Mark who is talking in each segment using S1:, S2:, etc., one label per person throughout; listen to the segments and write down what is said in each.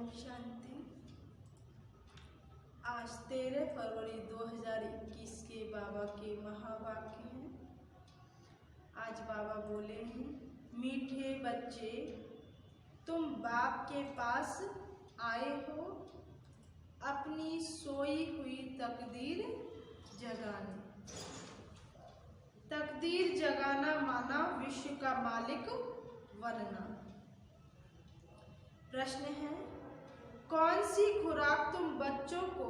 S1: शांति। आज 13 फरवरी 2021 के बाबा के महावाक्य हैं। आज बाबा बोले हैं, मीठे बच्चे तुम बाप के पास आए हो अपनी सोई हुई तकदीर जगाने। तकदीर जगाना माना विश्व का मालिक बनना। प्रश्न है, कौन सी खुराक तुम बच्चों को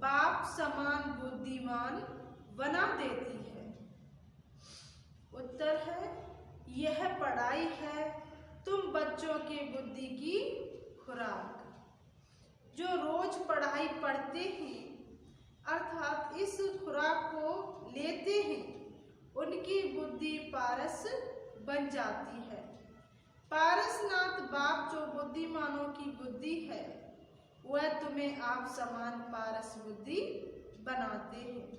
S1: बाप समान बुद्धिमान बना देती है? उत्तर है, यह पढ़ाई है तुम बच्चों के बुद्धि की खुराक। जो रोज पढ़ाई पढ़ते हैं अर्थात इस खुराक को लेते हैं, उनकी बुद्धि पारस बन जाती है। पारसनाथ बाप जो बुद्धिमानों की बुद्धि है, वह तुम्हें आप समान पारस बुद्धि बनाते हैं।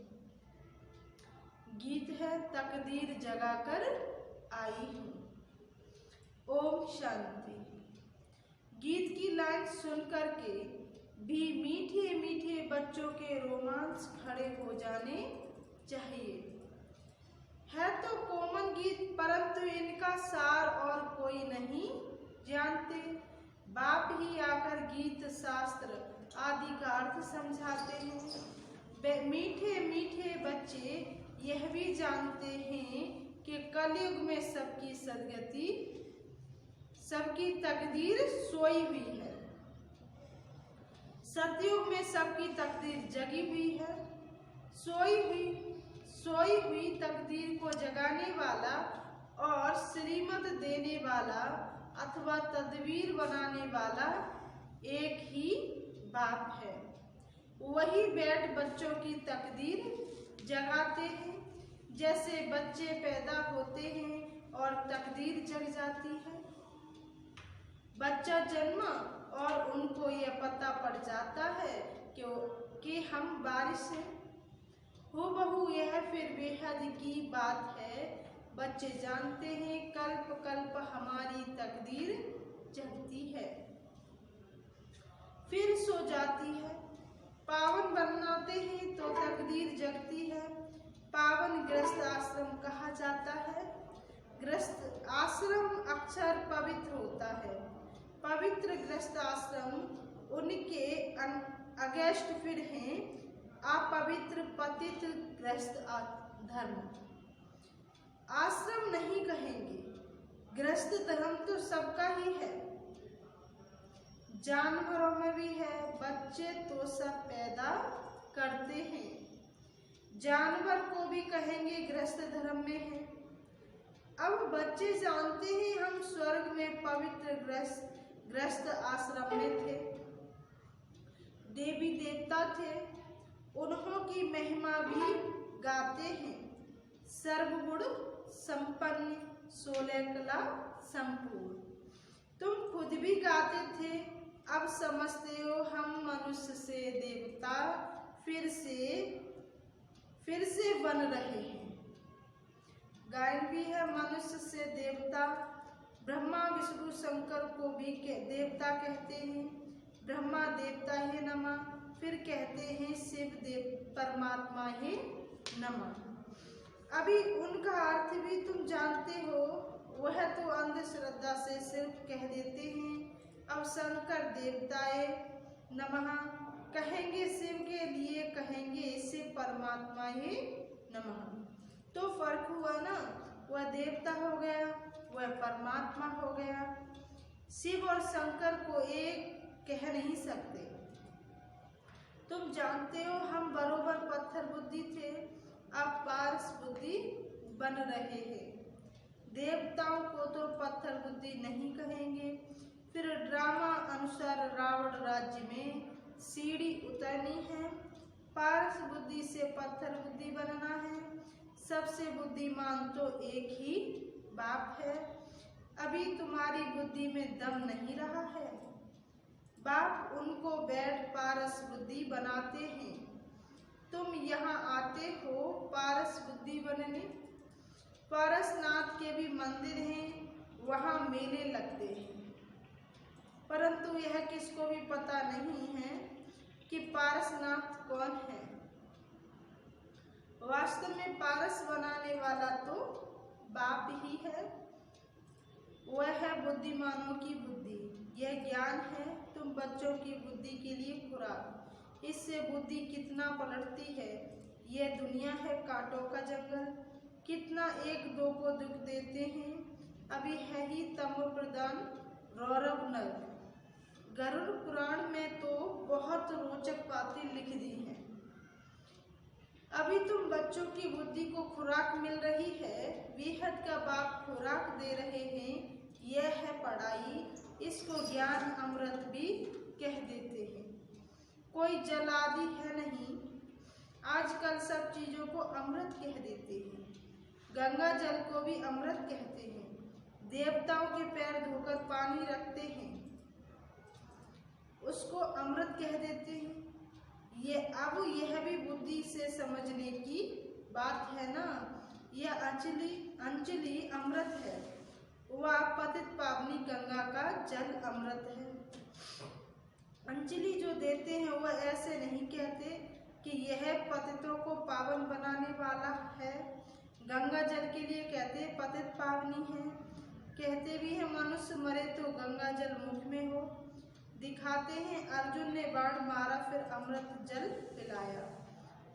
S1: गीत है, तकदीर जगाकर आई हूँ। ओम शांति। गीत की लाइन सुनकर के भी मीठे मीठे बच्चों के रोमांच खड़े हो जाने चाहिए। है तो कोमल गीत, परंतु इनका सार और कोई नहीं जानते। बाप ही आकर गीत शास्त्र आदि का अर्थ समझाते हैं। मीठे मीठे बच्चे यह भी जानते हैं कि कलयुग में सबकी सदगति, सबकी तकदीर सोई हुई है। सतयुग में सबकी तकदीर जगी हुई है। सोई हुई तकदीर को जगाने वाला और श्रीमत देने वाला अथवा तदबीर बनाने वाला एक ही बाप है। वही बैठ बच्चों की तकदीर जगाते हैं। जैसे बच्चे पैदा होते हैं और तकदीर जग जाती है। बच्चा जन्मा और उनको यह पता पड़ जाता है कि हम बारिश हैं। हूबहू यह फिर बेहद की बात है। बच्चे जानते हैं कल्प कल्प हमारी तकदीर जगती है, फिर सो जाती है। पावन बनाते हैं तो तकदीर जगती है। पावन गृहस्थ आश्रम कहा जाता है। गृहस्थ आश्रम अक्षर पवित्र होता है। पवित्र गृहस्थ आश्रम उनके अगेंस्ट फिर हैं अपवित्र पतित गृहस्थ धर्म। आश्रम नहीं कहेंगे, गृहस्थ धर्म तो सबका ही है। जानवरों में भी है। बच्चे तो सब पैदा करते हैं। जानवर को भी कहेंगे गृहस्थ धर्म में है। अब बच्चे जानते हैं हम स्वर्ग में पवित्र गृहस्थ आश्रम में थे। देवी देवता थे, उन्हों की महिमा भी गाते हैं। सर्वगुण संपन्न 16 कला संपूर्ण। तुम खुद भी गाते थे, अब समझते हो हम मनुष्य से देवता फिर से बन रहे हैं। गायन भी है, मनुष्य से देवता। ब्रह्मा विष्णु शंकर को भी देवता कहते हैं। ब्रह्मा देवता है नमः, फिर कहते हैं शिव देव परमात्मा है नमः। अभी उनका अर्थ भी तुम जानते हो, वह तो अंधश्रद्धा से सिर्फ कह देते हैं। अब शंकर देवताए नमः कहेंगे, शिव के लिए कहेंगे शिव परमात्मा है नमः। तो फर्क हुआ ना, वह देवता हो गया, वह परमात्मा हो गया। शिव और शंकर को एक कह नहीं सकते। तुम जानते हो हम बरोबर पत्थर बुद्धि थे, अब पारस बुद्धि बन रहे हैं। देवताओं को तो पत्थर बुद्धि नहीं कहेंगे। फिर ड्रामा अनुसार रावण राज्य में सीढ़ी उतरनी है। पारस बुद्धि से पत्थर बुद्धि बनना है। सबसे बुद्धिमान तो एक ही बाप है। अभी तुम्हारी बुद्धि में दम नहीं रहा है। बाप उनको बैठ पारस बुद्धि बनाते हैं। तुम यहाँ आते हो पारस बुद्धि बनने। पारसनाथ के भी मंदिर हैं, वहाँ मेले लगते हैं। परंतु यह किसको भी पता नहीं है कि पारसनाथ कौन है। वास्तव में पारस बनाने वाला तो बाप ही है। वह है बुद्धिमानों की बुद्धि। यह ज्ञान है तुम बच्चों की बुद्धि के लिए खुराक। इससे बुद्धि कितना पलटती है। यह दुनिया है कांटों का जंगल, कितना एक दो को दुख देते हैं। अभी है ही तमो प्रधान रौरव नग। गरुड़ पुराण में तो बहुत रोचक बातें लिख दी हैं। अभी तुम बच्चों की बुद्धि को खुराक मिल रही है, बेहद का बाप खुराक दे रहे हैं। यह है पढ़ाई, इसको ज्ञान अमृत भी कह देते हैं। कोई जल आदि है नहीं, आजकल सब चीजों को अमृत कह देते हैं। गंगा जल को भी अमृत कहते हैं। देवताओं के पैर धोकर पानी रखते हैं, उसको अमृत कह देते हैं। यह भी बुद्धि से समझने की बात है ना। यह अंजलि अमृत है, वह पतित पावनी गंगा का जल अमृत है। अंजलि जो देते हैं वह ऐसे नहीं कहते कि यह पतितों को पावन बनाने वाला है। गंगा जल के लिए कहते पतित पावनी है। कहते भी है मनुष्य मरे तो गंगा जल मुख में हो। दिखाते हैं अर्जुन ने बाण मारा फिर अमृत जल पिलाया।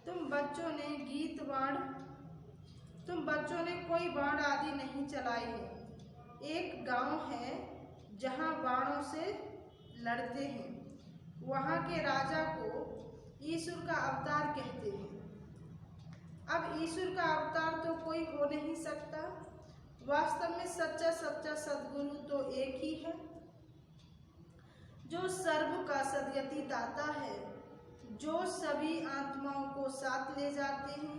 S1: तुम बच्चों ने कोई बाण आदि नहीं चलाए हैं। एक गांव है जहां बाणों से लड़ते हैं, वहां के राजा को ईश्वर का अवतार कहते हैं। अब ईश्वर का अवतार तो कोई हो नहीं सकता। वास्तव में सच्चा सदगुरु तो एक ही है, जो सर्व का सद्गति दाता है, जो सभी आत्माओं को साथ ले जाते हैं।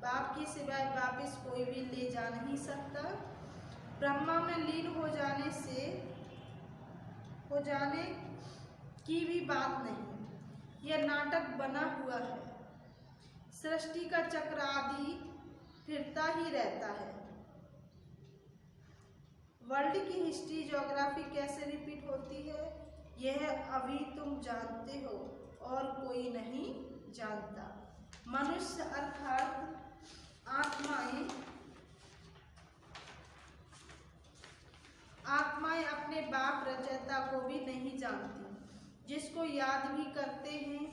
S1: बाप के सिवाय वापिस कोई भी ले जा नहीं सकता। ब्रह्मा में लीन हो जाने की भी बात नहीं। यह नाटक बना हुआ है। सृष्टि का चक्र आदि फिरता ही रहता है। वर्ल्ड की हिस्ट्री ज्योग्राफी कैसे रिपीट होती है, यह अभी तुम जानते हो और कोई नहीं जानता। मनुष्य अर्थात आत्माएं अपने बाप रचयिता को भी नहीं जानती, जिसको याद भी करते हैं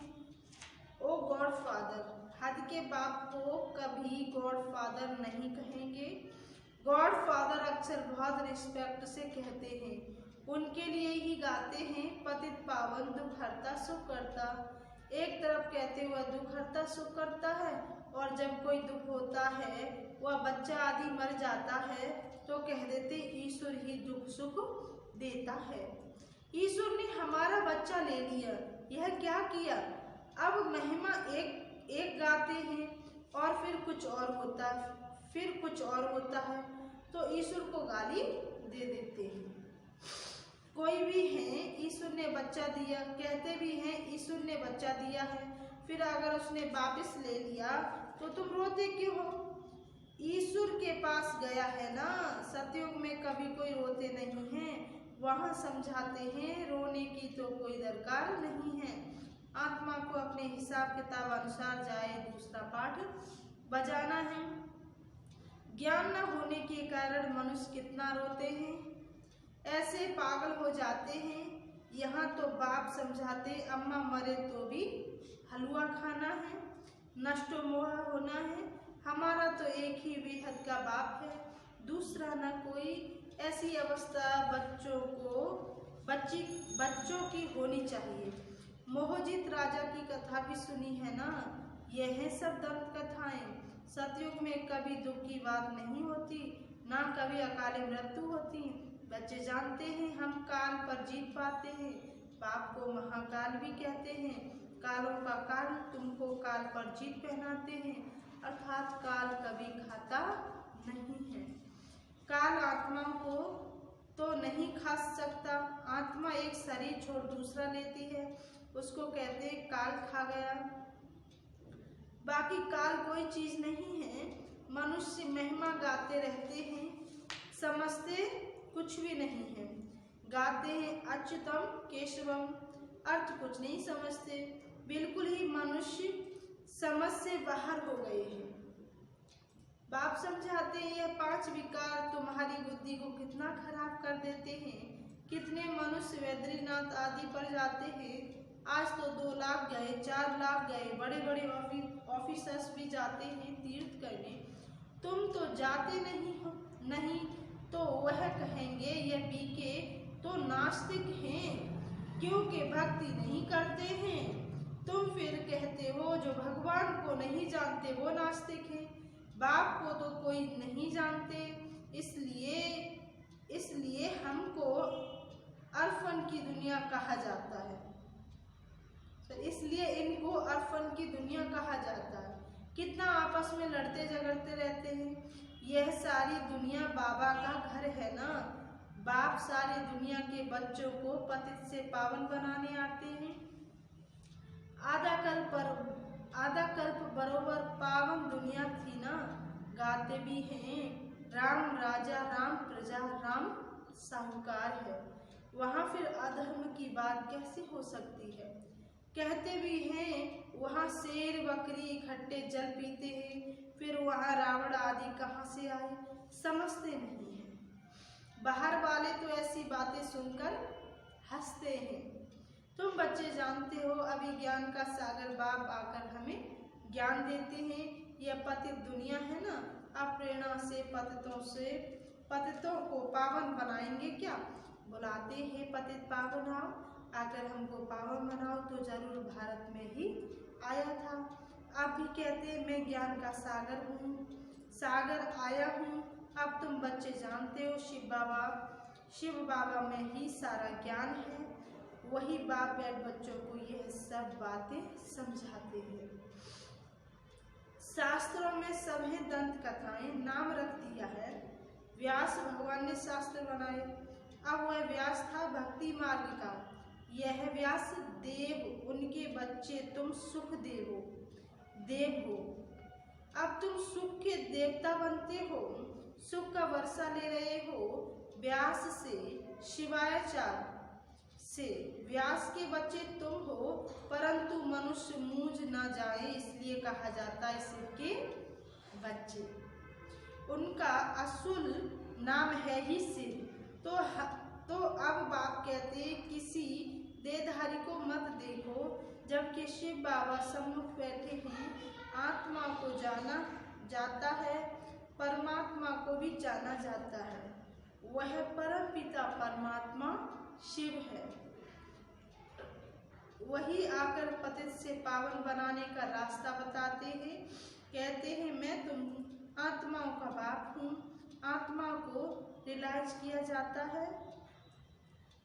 S1: ओ गॉड फादर। हद के बाप को कभी गॉड फादर नहीं कहेंगे। गॉड फादर अक्सर बहुत रिस्पेक्ट से कहते हैं, उनके लिए ही गाते हैं पतित पावन दुख हरता सुख करता। एक तरफ कहते हुए दुख हरता सुख करता है, और जब कोई दुख होता है, वह बच्चा आदि मर जाता है, तो कह देते ईश्वर ही दुख सुख देता है। ईश्वर ने हमारा बच्चा ले लिया, यह क्या किया। अब महिमा एक गाते हैं और फिर कुछ और होता है, फिर कुछ और होता है, तो ईश्वर को गाली दे देते हैं। कोई भी है ईश्वर ने बच्चा दिया, कहते भी हैं ईश्वर ने बच्चा दिया है, फिर अगर उसने वापिस ले लिया तो तुम रोते क्यों हो। ईश्वर के पास गया है ना। सतयुग में कभी कोई रोते नहीं है, वहाँ समझाते हैं रोने की तो कोई दरकार नहीं है। आत्मा को अपने हिसाब किताब अनुसार जाए दूसरा पाठ बजाना है। ज्ञान न होने के कारण मनुष्य कितना रोते हैं, ऐसे पागल हो जाते हैं। यहाँ तो बाप समझाते अम्मा मरे तो भी हलवा खाना है, नष्टो मोहा होना है। हमारा तो एक ही बेहद का बाप है, दूसरा न कोई। ऐसी अवस्था बच्चों की होनी चाहिए। मोहजित राजा की कथा भी सुनी है ना। यह है सब दंत कथाएं। सतयुग में कभी दुख की बात नहीं होती, ना कभी अकाली मृत्यु होती। बच्चे जानते हैं हम काल पर जीत पाते हैं। बाप को महाकाल भी कहते हैं। कालों का काल तुमको काल पर जीत पहनाते हैं, अर्थात काल कभी खाता नहीं है। काल आत्मा को तो नहीं खा सकता। आत्मा एक शरीर छोड़ दूसरा लेती है, उसको कहते हैं काल खा गया। बाकी काल कोई चीज नहीं है। मनुष्य महिमा गाते रहते हैं, समझते कुछ भी नहीं है। गाते हैं अच्युतम केशवम। अर्थ कुछ नहीं समझते, बिल्कुल ही मनुष्य समझ से बाहर हो गए हैं। बाप समझाते हैं यह 5 विकार तुम्हारी बुद्धि को कितना खराब कर देते हैं। कितने मनुष्य वैद्यनाथ आदि पर जाते हैं। आज तो 2 लाख गए, 4 लाख गए, बड़े बड़े ऑफिसर्स भी जाते हैं तीर्थ करने। तुम तो जाते नहीं हो। नहीं तो वह कहेंगे यह पीके तो नास्तिक हैं, क्योंकि भक्ति नहीं करते हैं। तुम फिर कहते हो जो भगवान को नहीं जानते वो नास्तिक हैं। बाप को तो कोई नहीं जानते, इसलिए हमको अर्फन की दुनिया कहा जाता है। इसलिए इनको अर्फन की दुनिया कहा जाता है। कितना आपस में लड़ते झगड़ते रहते हैं। यह सारी दुनिया बाबा का घर है ना। बाप सारी दुनिया के बच्चों को पतित से पावन बनाने आते हैं। आधा कल्प बरोबर पावन दुनिया थी ना। गाते भी हैं राम राजा राम प्रजा राम साहूकार है। वहाँ फिर अधर्म की बात कैसे हो सकती है। कहते भी हैं वहाँ शेर बकरी इकट्ठे जल पीते हैं। फिर वहाँ रावण आदि कहाँ से आए, समझते नहीं हैं। बाहर वाले तो ऐसी बातें सुनकर हंसते हैं। तुम बच्चे जानते हो अभी ज्ञान का सागर बाप आकर हमें ज्ञान देते हैं। यह पतित दुनिया है ना। अब प्रेरणा से पतितों को पावन बनाएंगे क्या। बुलाते हैं पतित पावन आओ, आकर हमको पावन बनाओ। तो जरूर भारत में ही आया था। आप भी कहते हैं मैं ज्ञान का सागर हूँ, सागर आया हूँ। अब तुम बच्चे जानते हो शिव बाबा में ही सारा ज्ञान है। वही बाप बैठ बच्चों को यह सब बातें समझाते हैं। शास्त्रों में सब है दंत कथाएं, नाम रख दिया है। व्यास भगवान ने शास्त्र बनाए। अब वह व्यास था भक्ति मार्ग का। यह व्यास देव, उनके बच्चे तुम सुख देव हो। अब तुम सुख के देवता बनते हो, सुख का वर्षा ले रहे हो। व्यास से शिवाचार से व्यास के बच्चे तुम हो, परंतु मनुष्य मूझ न जाए इसलिए कहा जाता है शिव के बच्चे। उनका असुल नाम है ही शिव। तो अब बाप कहते किसी देहधारी को मत देखो, जबकि शिव बाबा सम्मुख बैठे हैं। आत्मा को जाना जाता है, परमात्मा को भी जाना जाता है। वह परम पिता परमात्मा शिव है। वही आकर पतित से पावन बनाने का रास्ता बताते हैं। कहते हैं मैं तुम आत्माओं का बाप हूँ। आत्मा को रियलाइज किया जाता है,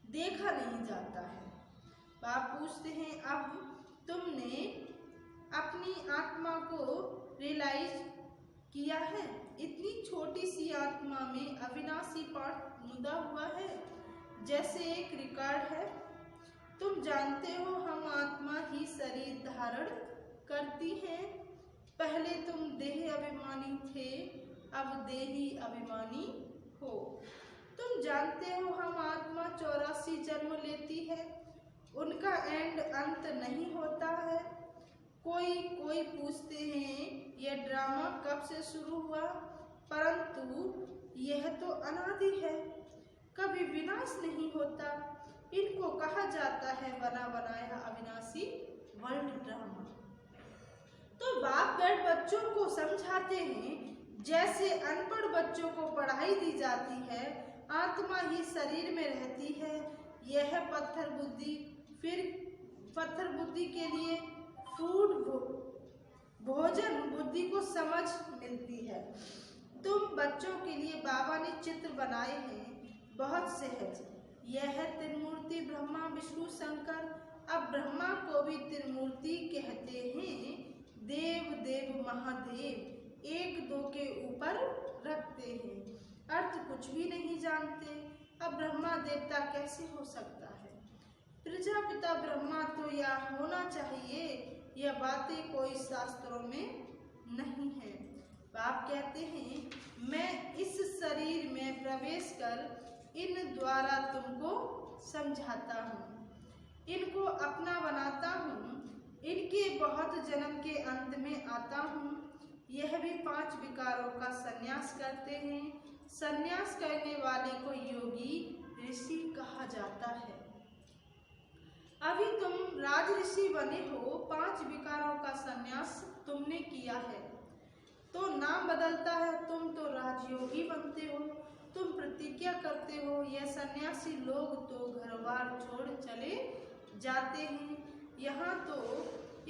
S1: देखा नहीं जाता है। बाप पूछते हैं अब तुमने अपनी आत्मा को रियलाइज किया है। इतनी छोटी सी आत्मा में अविनाशी पाठ मुदा हुआ है, जैसे एक रिकॉर्ड है। तुम जानते हो हम आत्मा ही शरीर धारण करती है। पहले तुम देह अभिमानी थे, अब देही अभिमानी हो। तुम जानते हो हम आत्मा 84 जन्म लेती है, उनका एंड अंत नहीं होता है। कोई पूछते हैं यह ड्रामा कब से शुरू हुआ, परंतु यह तो अनादि है, कभी विनाश नहीं होता। इनको कहा जाता है बना बनाया अविनाशी वर्ल्ड ड्रामा। तो बाप बैठ बच्चों को समझाते हैं जैसे अनपढ़ बच्चों को पढ़ाई दी जाती है। आत्मा ही शरीर में रहती है। यह पत्थर बुद्धि, फिर पत्थर बुद्धि के लिए फूड भोजन बुद्धि को समझ मिलती है। तुम बच्चों के लिए बाबा ने चित्र बनाए हैं बहुत सहज। यह है त्रिमूर्ति ब्रह्मा विष्णु शंकर। अब ब्रह्मा को भी त्रिमूर्ति कहते हैं। देव देव महादेव एक दो के ऊपर रखते हैं, अर्थ कुछ भी नहीं जानते। अब ब्रह्मा देवता कैसे हो सकता है। प्रजापिता ब्रह्मा तो या होना चाहिए, यह बातें कोई शास्त्रों में नहीं है। बाप कहते हैं मैं इस शरीर में प्रवेश कर इन द्वारा तुमको समझाता हूँ, इनको अपना बनाता हूँ, इनके बहुत जन्म के अंत में आता हूँ। यह भी 5 विकारों का संन्यास करते हैं। संन्यास करने वाले को योगी ऋषि कहा जाता है। अभी तुम राज ऋषि बने हो, 5 विकारों का संन्यास तुमने किया है तो नाम बदलता है, तुम तो राजयोगी बनते हो, तुम प्रतिज्ञा करते हो। यह सन्यासी लोग तो घर-बार छोड़ चले जाते हैं। यहाँ तो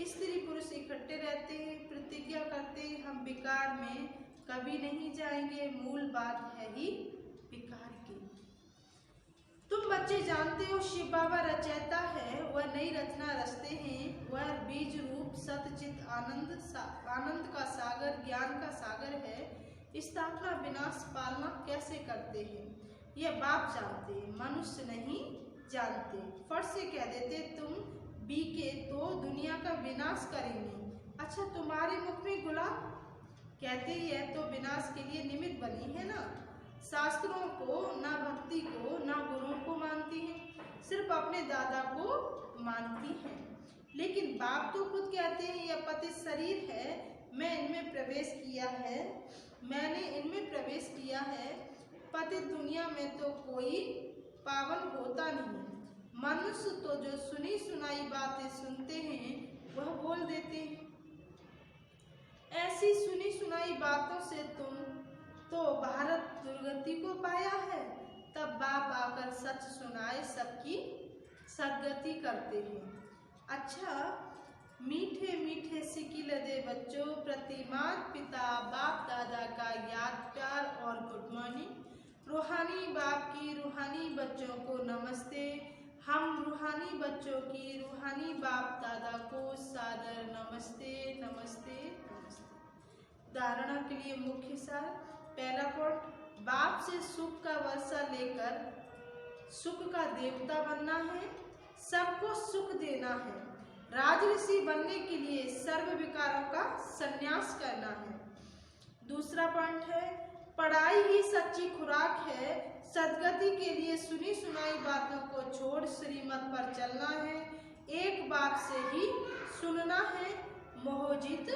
S1: स्त्री पुरुष इकट्ठे रहते हैं, प्रतिज्ञा करते हैं हम विकार में कभी नहीं जाएंगे। मूल बात है ही विकार की। तुम बच्चे जानते हो शिव बाबा रचयिता है, वह नई रचना रचते हैं। वह बीज रूप सतचित आनंद का सागर, ज्ञान का सागर है। स्थापना विनाश पालना कैसे करते हैं यह बाप जानते, मनुष्य नहीं जानते। फट से कह देते तुम बीके तो दुनिया का विनाश करेंगे। अच्छा तुम्हारे मुख में गुलाब, कहते ही है तो विनाश के लिए निमित्त बनी है ना। शास्त्रों को ना भक्ति को ना गुरुओं को मानती है, सिर्फ अपने दादा को मानती है। लेकिन बाप तो खुद कहते हैं यह पतित शरीर है, मैं इनमें प्रवेश किया है, मैंने इनमें प्रवेश किया है। पतित दुनिया में तो कोई पावन होता नहीं। मनुष्य तो जो सुनी सुनाई बातें सुनते हैं वह बोल देते हैं। ऐसी सुनी सुनाई बातों से तुम तो भारत दुर्गति को पाया है। तब बाप आकर सच सुनाए सबकी सद्गति करते हैं। अच्छा मीठे मीठे सिकिल दे बच्चों, प्रतिमात पिता बाप दादा का याद प्यार और गुड मॉर्निंग। रूहानी बाप की रूहानी बच्चों को नमस्ते। हम रूहानी बच्चों की रूहानी बाप दादा को सादर नमस्ते नमस्ते नमस्ते। धारणा के लिए मुख्य सार। पहला पॉइंट, बाप से सुख का वर्षा लेकर सुख का देवता बनना है, सबको सुख देना है। राजऋषि बनने के लिए सर्व विकारों का संन्यास करना है। दूसरा पॉइंट है, पढ़ाई ही सच्ची खुराक है। सद्गति के लिए सुनी सुनाई बातों को छोड़ श्रीमत पर चलना है। एक बाप से ही सुनना है, मोहजित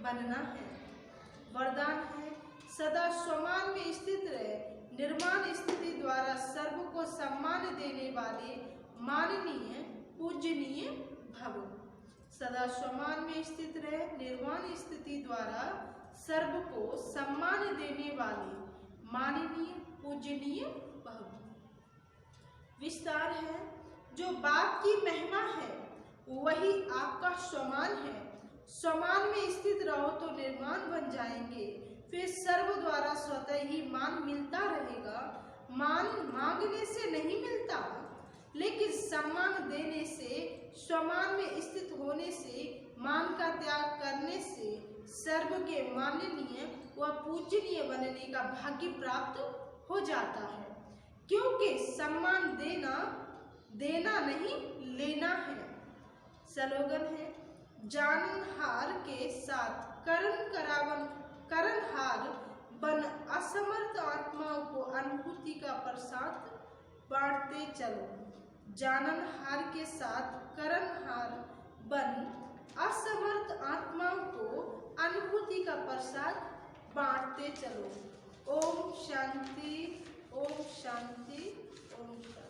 S1: बनना है। वरदान है, सदा स्वमान में स्थित रहे, निर्माण स्थिति द्वारा सर्व को सम्मान देने वाले माननीय पूजनीय भव। सदा स्वमान में स्थित रहे, निर्वाण स्थिति द्वारा सर्व को सम्मान देने वाले माननीय पूजनीय भव। विस्तार है, जो बाप की महिमा है वही आपका स्वमान है। स्वमान में स्थित रहो तो निर्माण बन जाएंगे, फिर सर्व द्वारा स्वतः ही मान मिलता रहेगा। मान मांगने से नहीं मिलता, लेकिन सम्मान देने से, स्वमान में स्थित होने से, मान का त्याग करने से सर्व के माननीय व पूजनीय बनने का भाग्य प्राप्त हो जाता है। क्योंकि सम्मान देना नहीं लेना है। स्लोगन है, जाननहार के साथ करणहार बन असमर्थ आत्माओं को अनुभूति का प्रसाद बांटते चलो। जाननहार के साथ करणहार बन असमर्थ आत्माओं को अनुभूति का प्रसाद बांटते चलो। ओम शांति, ओम शांति, ओम शांति।